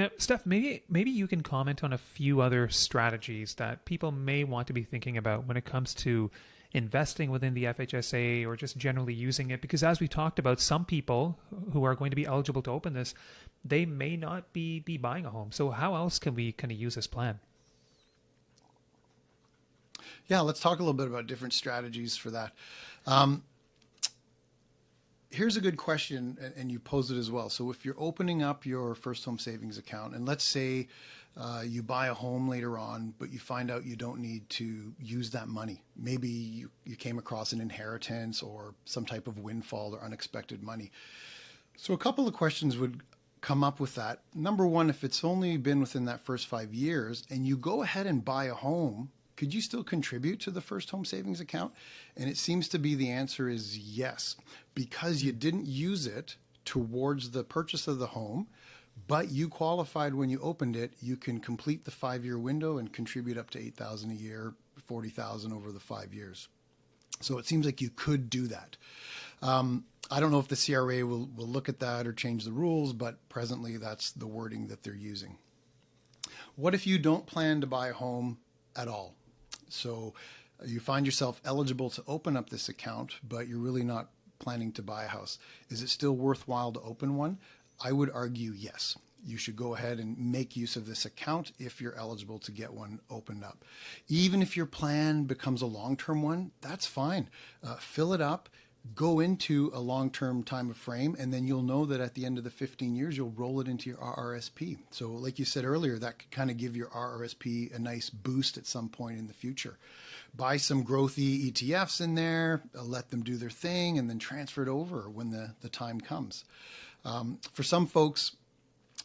Now, Steph, maybe you can comment on a few other strategies that people may want to be thinking about when it comes to investing within the FHSA or just generally using it. Because as we talked about, some people who are going to be eligible to open this, they may not be buying a home. So how else can we kind of use this plan? Yeah, let's talk a little bit about different strategies for that. Um, Here's a good question, and you posed it as well. So if you're opening up your first home savings account, and let's say you buy a home later on, but you find out you don't need to use that money. Maybe you came across an inheritance or some type of windfall or unexpected money. So a couple of questions would come up with that. Number one, if it's only been within that first 5 years and you go ahead and buy a home, could you still contribute to the first home savings account? And it seems to be the answer is yes, because you didn't use it towards the purchase of the home, but you qualified when you opened it. You can complete the 5 year window and contribute up to $8,000 a year, $40,000 over the 5 years. So it seems like you could do that. I don't know if the CRA will look at that or change the rules, but presently that's the wording that they're using. What if you don't plan to buy a home at all? So you find yourself eligible to open up this account, but you're really not planning to buy a house. Is it still worthwhile to open one? I would argue yes. You should go ahead and make use of this account if you're eligible to get one opened up. Even if your plan becomes a long-term one, that's fine. Fill it up, go into a long-term time of frame, and then you'll know that at the end of the 15 years, you'll roll it into your RRSP. So like you said earlier, that could kind of give your RRSP a nice boost at some point in the future. Buy some growthy ETFs in there, let them do their thing, and then transfer it over when the time comes. For some folks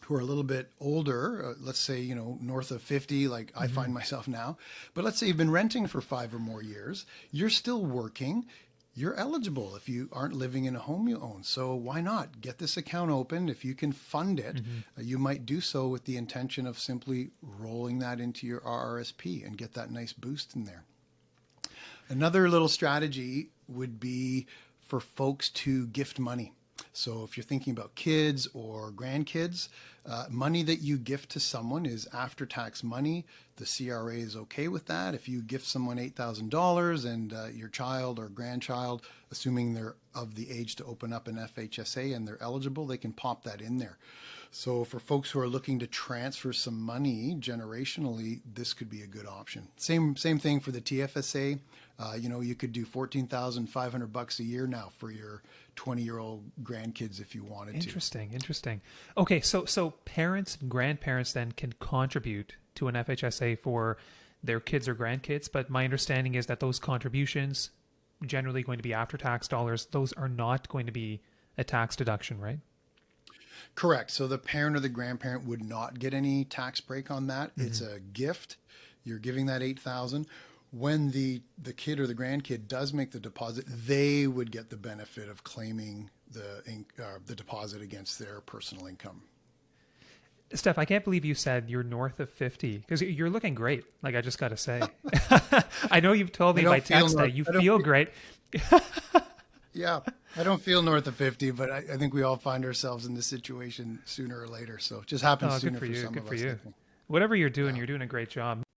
who are a little bit older, let's say, north of 50, like I find myself now, but let's say you've been renting for 5 or more years, you're still working, you're eligible if you aren't living in a home you own. So why not get this account open? If you can fund it, you might do so with the intention of simply rolling that into your RRSP and get that nice boost in there. Another little strategy would be for folks to gift money. So if you're thinking about kids or grandkids, money that you gift to someone is after-tax money. The CRA is okay with that. If you gift someone $8,000 and your child or grandchild, assuming they're of the age to open up an FHSA and they're eligible, they can pop that in there. So for folks who are looking to transfer some money generationally, this could be a good option. Same thing for the TFSA. You could do $14,500 a year now for your 20-year-old grandkids if you wanted to. Interesting. Okay, so parents and grandparents then can contribute to an FHSA for their kids or grandkids, but my understanding is that those contributions generally going to be after-tax dollars. Those are not going to be a tax deduction, right? Correct. So the parent or the grandparent would not get any tax break on that. It's a gift. You're giving that $8,000. When the kid or the grandkid does make the deposit, they would get the benefit of claiming the deposit against their personal income. Steph, I can't believe you said you're north of 50 because you're looking great. Like, I just got to say, I know you've told me by text that you feel great. Yeah, I don't feel north of 50, but I think we all find ourselves in this situation sooner or later. So it just happens sooner for some of us. Good for you. Whatever you're doing, you're doing a great job.